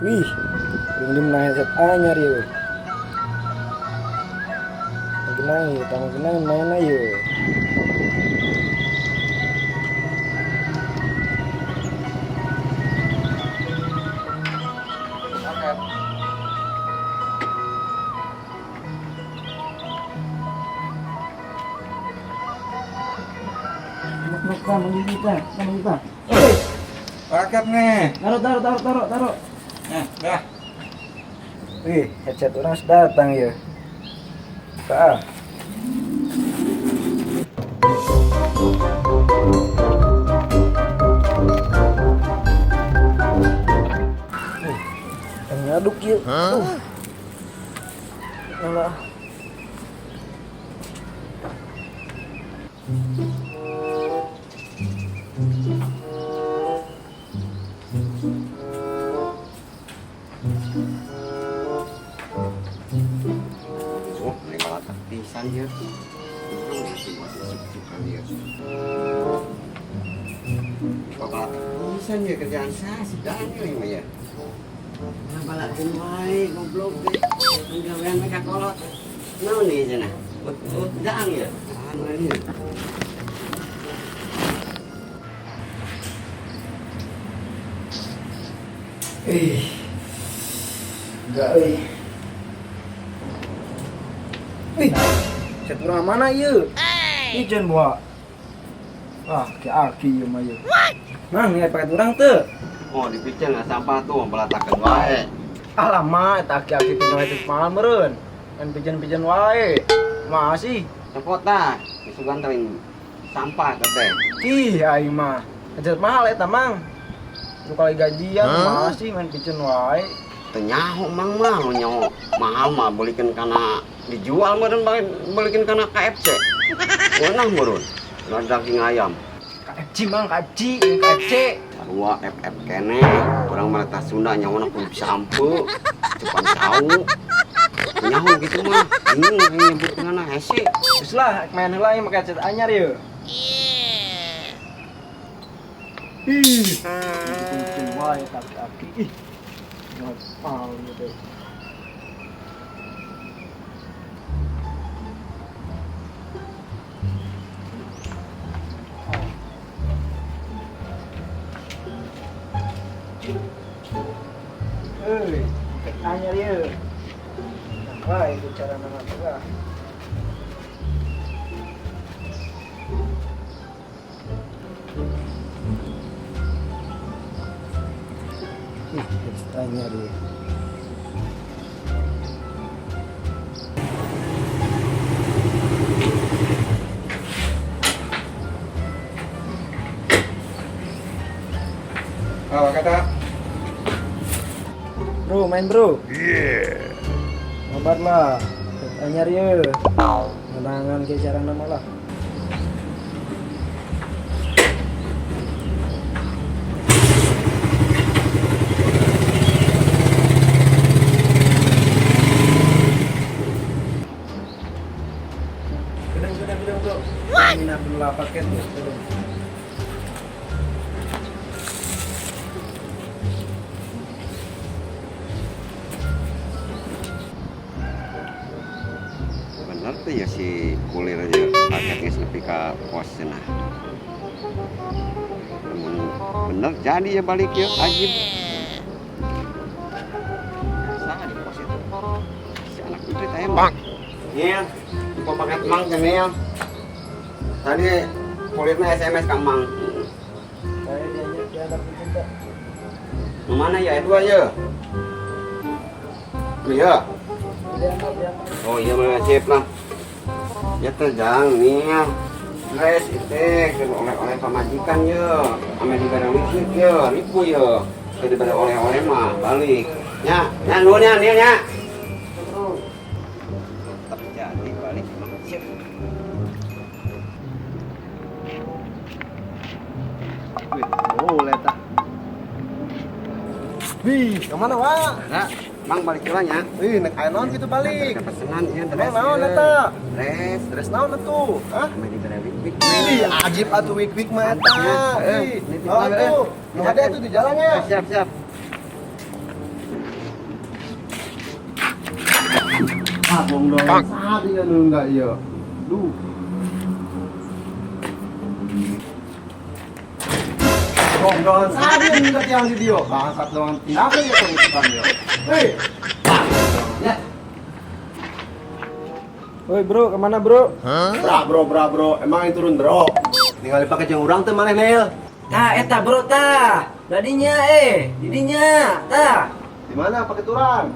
Wih, rindim na headset anyar yo. Magenang yo, magenang mana yo. Kita. Paket nih. Taruh. Dah. Wih, headset orang sudah datang ya. Kak. Ngaduk ya. Alah. Oh, ini malah pisan ya. Masih suka dia. Malah pisan ya kerjaan saya sudah ini ya. Nah, balakin wae goblok deh. Penggawean mereka kolot. Naon nih cenah? Udang ya. Anu ini. Enggak, headset orang mana ya? Ini jangan bawa. Aki ya mah ya. Mang, lihat paket orang tuh. Oh, dipikir nggak sampah tuh belatakan wae. Alamak, eta aki-aki tinggal itu mahal meureun. Kan pijen-pijen wae. Masih. Cepota, disugan teuing sampah teh. Ih, aing mah. Headset mahal eta, Mang. Lu kali gajian masih main pijen wae. Tenyaho mang mah nyaho mahal mah belikan kana dijual meureun belikan kana KFC. Weunang meureun. Daging ayam. KFC Mang, KFC. Sarua FF kene, urang mah tah Sunda nyawana kudu bisa ampe. Cepat tahu. Nyaho gitu mah. Ini nyebut ngana hese. Geus lah, main heula ieu make headset anyar ye. Ih, pijen wae aki-aki. Ih. Ngapal gitu. Anyar ya. Wah, itu cara nama juga. Anyar ya. Oh, kata. Bro, main bro. Yeah. Ngobat lah. Anyar ya. Menangan ke cara nama lah. Gedang bro. Ini nak dulu paket ya. Bener tuh ya si kulir aja paketnya lebih ke pos cenah. Bener jadi ya balik ya ajib. Sangat di pos itu. Si anak itu tembak. Iya, kok paket mang cenah. Tadi kulirnya SMS ke mang. Saya dia ada cinta. Mana ya itu aja? Iya. Oh iya mah sip lah. Ya terjang nih ya. Guys, itu oleh-oleh pamajikan ya. Ame diberi wikit ya, ribu ya. Diberi oleh-oleh mah balik. Ya, nunya nih ya. Terjadi balik sip. Boleh tak? Wih, kemana wah? Nah, Mang balik tulanya. Wih, nek aya naon gitu balik. Pesenan ieu Emang naon eta? Dress. Terus naon atuh? Hah? Ame diberi wik-wik. Wih, ajib atuh wik-wik mah eta. Wih, oh atuh. Nu hade atuh di jalannya. Siap. Bong dong. Saat ya lu enggak ya. Duh. Bong dong. Saat ya enggak yang di dia. Bangsat dong. Tindakan ya kerusuhan ya. Hei. Ya. Woi bro, kemana bro? Bro. Emang yang turun bro. Tinggal dipakai jeung urang teh maneh Nel. Tah, eta bro tah. Tadinya didinya tah. Di mana pakai turang?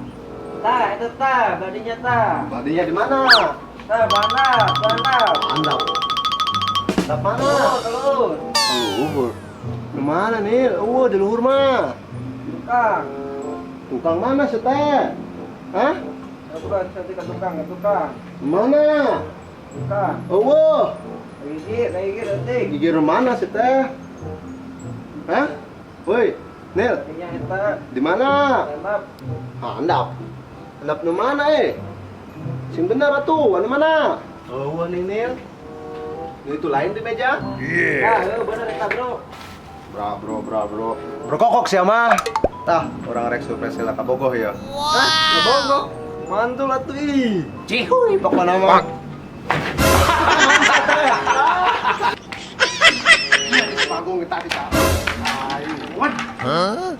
Tah, eta tah, badinya tah. Badinya di mana? Tah, bandap. Andap. Andap mana? Telur. Luhur. Di mana Nil? Di luhur mah. Tukang. Tukang mana sih teh? Hah? Ya bukan, nanti ke tukang. Mana? Tukang. Gigit, nanti. Gigi mana sih teh? Hah? Woi, Nil, Ini eta, di mana? handap. Handap. Handap nu mana Sing bener atuh, anu mana? Nih Nil. Itu lain di meja? Nah, bener eta bro. Bro. Berkokok sih mah. Tah, orang rek surprise lah kabogoh ya. Hah? Kabogoh? Mantul atuh ih. Cihuy pokona mah. Panggung kita kita. What? Hah?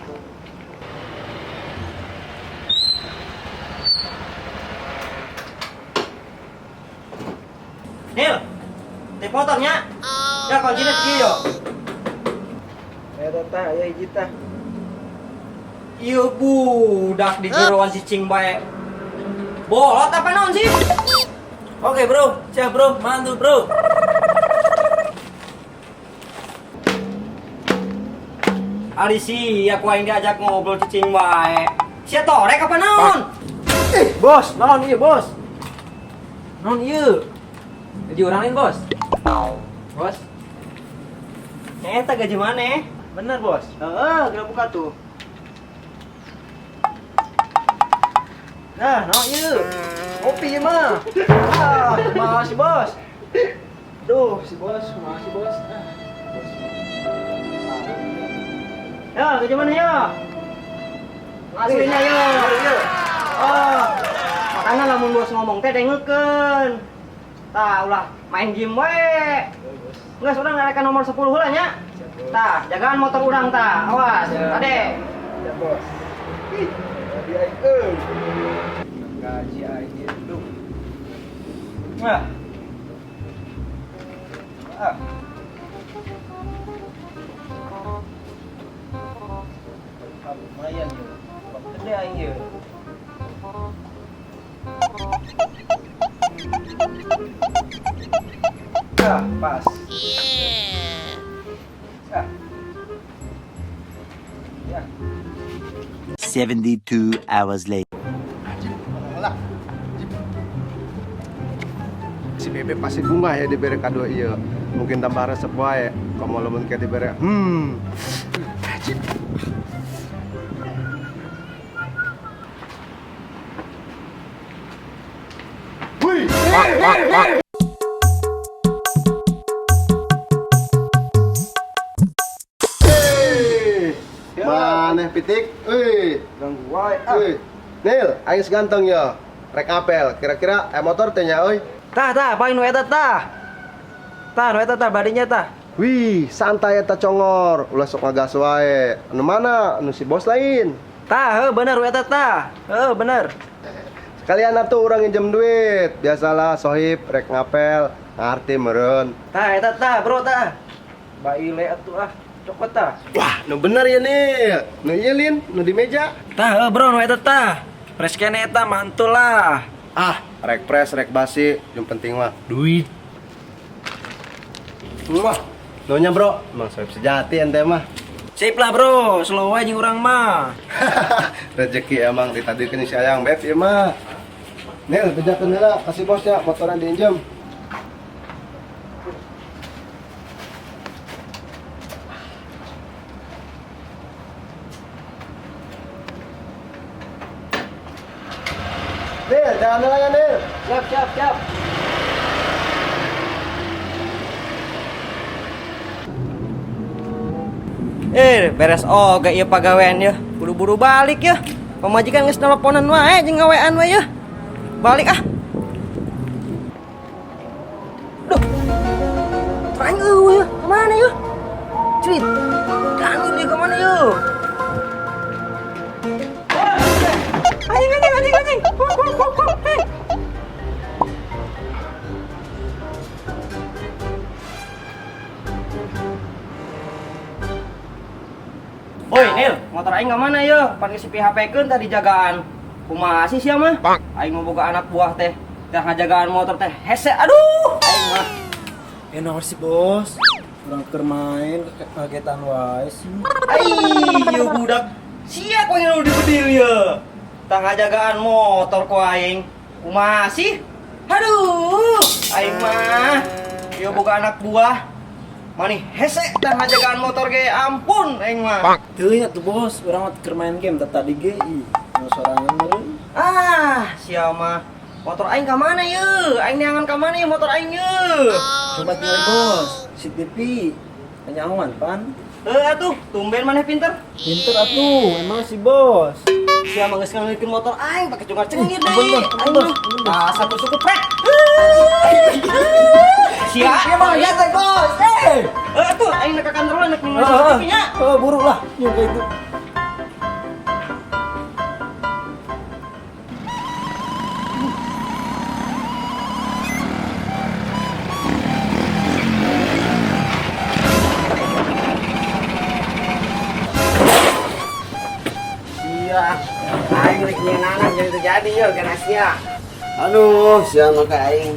Nil, tip motornya. Ya kuncinya segini yo. Eta tah, ya hiji tah. Ieu budak di jeroan si cing bae. Bolot apa naon sih? Oke bro, siap bro, mantul bro. Ari sih, aku aing diajak ngobrol cicing wae. Sia torek apa naon? Bos, naon ieu bos? Naon ieu? Gaji orang lain bos? Bos? Eta gaji mana? Bener bos? Kena buka tuh. Nah, naon ieu? Kopi mah. Makasih bos. Duh, si bos, makasih bos. Bos. Ya, gaji mana ya? Ngasuhinnya ya. Makanya lamun bos ngomong teh dengekeun. Tah, ulah main game we. Enggak sudah ngalekan nomor 10 heula nya. Tah, jagaan motor urang tah. Awas, ade. Ya, bos. Ih, gaji aing gaji aing itu. Wah. Lumayan ya. Gede aing ya. Pas. Ya. 72 hours later. Si Bebe pasti bunga ya diberi kado iya. Mungkin tambah resep wae. Kamu lamun kayak diberi. Mana pitik? Ganggu wae. Nil, aing seganteng ya. Rek apel, kira-kira motor teh nya euy. Tah, paling nu eta tah. Tah, nu eta tah badinya tah. Wih, santai eta congor, ulah sok ngagas wae. Anu mana? Anu si bos lain. Tah, bener nu eta tah. Bener. Sekalian atuh urang nginjem duit. Biasalah sohib rek ngapel, ngarti meureun. Tah, eta tah, bro tah. Baile atuh cokot tah. Wah, nu bener ya Nil. Nu ieu Lin, nu di meja. Tah, bro nu eta tah. Pres kene eta mantul lah. Rek pres, rek basi, yang penting mah duit. Wah, nunya bro, emang sohib sejati ente mah. Sip lah bro, slow aja urang mah. Rezeki emang ditadikeun si Ayang Beb ieu mah. Nil, bejakeun heula kasih bosnya motoran diinjem. Nil, jangan heula ya Nil. Siap. Beres oge ieu pagawean ya. Buru-buru balik ya. Pamajikan geus nelponan wae jeung gawean wae ya. balik ah. Duh. Teraing ya. Kemana ya? Cuit. Ganggu dia kemana ya? Anjing. Hei. Oi, Nil, motor aing ke mana ya? Pan si PHP-keun tadi jagaan. Kumaha sih sia mah? Aing mau boga anak buah teh. Teh ngajagaan motor teh hese. Aduh, aing mah. Naon sih bos? Orang keur main kagetan wae sih. Ai, budak. Sia kok yang di bedil ya. Tah ngajagaan motor ku aing. Kumaha sih? Aduh, aing mah. Yo boga anak buah. Mani hese tah ngajagaan motor ge ampun aing mah. Teu nya tuh bos, urang mah keur main game tadi ge ih. Nu sorangan meureun. Ah, sia mah. Motor aing ka mana ye? Aing neangan ka mana ye motor aing ye? Coba tinggal bos, CCTV. Nyaman pan? Atuh, tumben maneh pinter. Pinter atuh, emang si bos. Sia mah geus ngalikeun motor aing pake cungar cengir deh. Bener. Ah, satu suku prek. Sia, Iya mah ya teh bos. atuh aing nak ka kantor lah nak ningali CCTV-nya. Buru lah, nyung kayak itu. Aing rek nyeunana jadi terjadi yeuh kana sia. Aduh, sia mah ka aing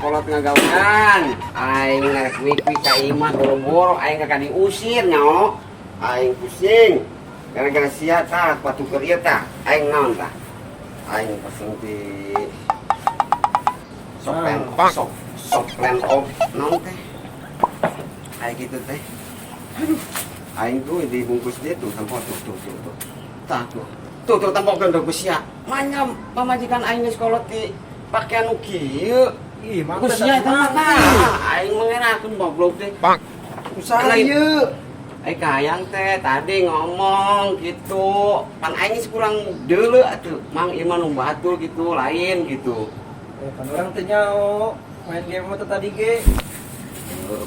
kolot ngagawean. Aing ngarek wik-wik ka imah boro-boro aing ka diusir nyaho. Aing pusing. Gara-gara sia tah patu keur ieu tah. Aing naon tah? Aing pasang di sok plan off naon teh. Kayak gitu teh. Aduh. Aing tuh dibungkus dia tuh tampok tuh. Tah tuh. Tuh tampok gendong sia. Manya pamajikan aing geus kolot di pakaian nu kieu. Ih, Ku sia eta mah. Aing mengenakeun goblok teh. Usaha ieu. Kayang teh tadi ngomong gitu. Pan aing geus kurang deuleu atuh. Mang ieu mah nu batul gitu, lain gitu. Kan orang teh nyao main game mah tadi ge.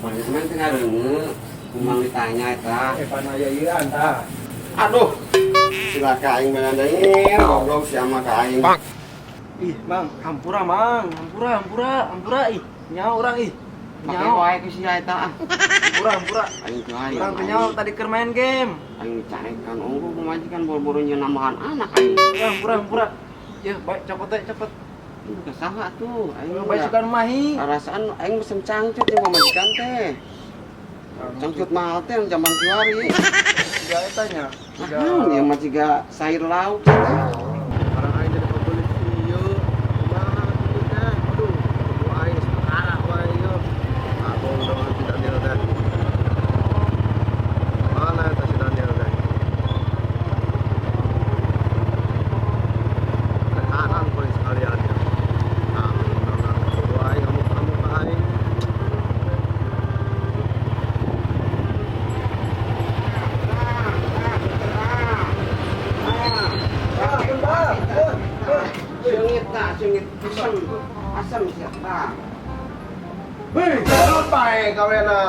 Manajemen teh ngareungeun. Kumang ditanya eta. Pan aya ieu anta. Aduh. Silaka aing menandain goblok sia mah ka aing. Ih, Mang, hampura Mang, hampura ih. Nyao urang ih. Make Nyao, wae ku sia eta ah. hampura. Aing teh aing. Urang teh nyao tadi keur main game. Aing carekan unggul pemajikan boro-boro nyeun nambahan anak aing. Hampura. Ya, baik cepet teh cepet. Itu kesaha tuh. Aing Baik suka mahi. perasaan aing mesen cangcut jeung pamajikan teh. Cangcut mahal teh zaman kiwari. Tiga eta nya. Naon ieu mah ciga sayur lauk. Orang aing jadi pembeli ieu. Kumaha kitu teh? Aduh, ku aing sekarang wae ieu. Abang dong si Daniel teh. Mana eta si Daniel teh? Kanan poin sekalian. Nah, wae kamu aing. Sengit asam siapa? Wih, jangan bae kawena.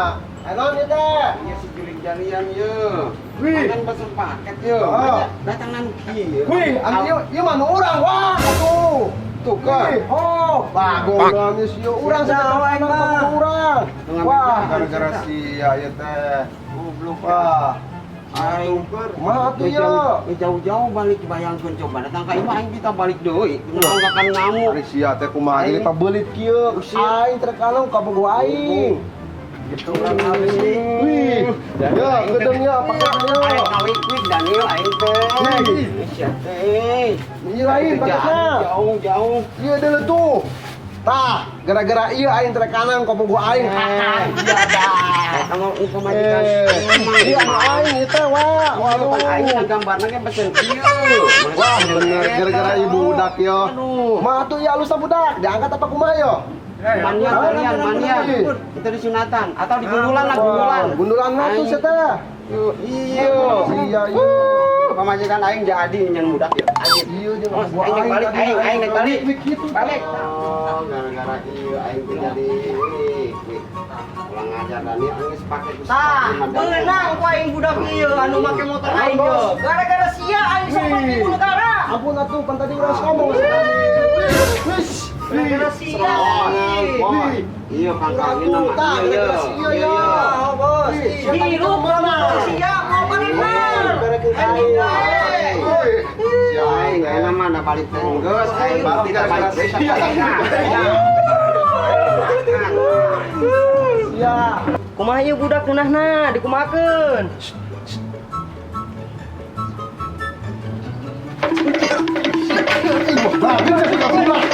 Enon ieu teh. Ieu si juling jalian ye. Wih. Kan pesen paket ye. Oh. Datangan kieu. Wih, ieu mah nu urang wah atuh. Tuh kan. Wih, oh, bagong nangis ieu urang Jauh, aing mah. urang. Dengan Wah, beda, gara-gara beda. sia ieu teh. Goblok. Wah, Aing kumaha tuh ya? jauh-jauh balik bayangkeun coba datang ka imah aing kita balik deui. Nganggakan ngamuk. Ari sia teh kumaha Aing. ieu pabeulit kieu. Usir. Aing terkalung ka bogo aing. Gitu kan habis nih. Wih, ya gedengnya pakai ayo. Aing kawik-wik Daniel aing teh. Wih. Sia teh. Ini lain paketnya. Jauh-jauh. Iya dulu tuh. Tah, gara-gara iya aing terkanan ka bogo aing. Iya dah. Kamu pemajikan. Iya aing itu wah. Waduh, Waduh. aing gambarna ge pesen kieu. Wah, bener gara-gara ibu budak yo. Aduh. Mah tuh ya lu budak, diangkat apa kumaha yo? Manian. Itu di sunatan atau di gundulan lah, gundulan. Gundulan mah tuh sia teh. Iya. Iya, iya. pamajikan aing jadi nyen budak ya. Iya jeung Oh, aing naik balik, aing naik balik. Gitu. Balik. Oh, gara-gara ieu aing teh jadi ulang ngajar dan ieu geus pake Tah, beunang ku aing budak ieu anu make motor aing yo. Gara-gara sia aing disamperin ku negara. Ampun atuh kan tadi urang ngomong sekali. Wis. Gara-gara sia. Iya pangkalin nama iya Iya. Bos. Hirup motor sia mau bener. Si aing enak mah da balik teh geus aing balik da balik teh. Iya. Kumaha ieu budak geunahna dikumakeun. Nah,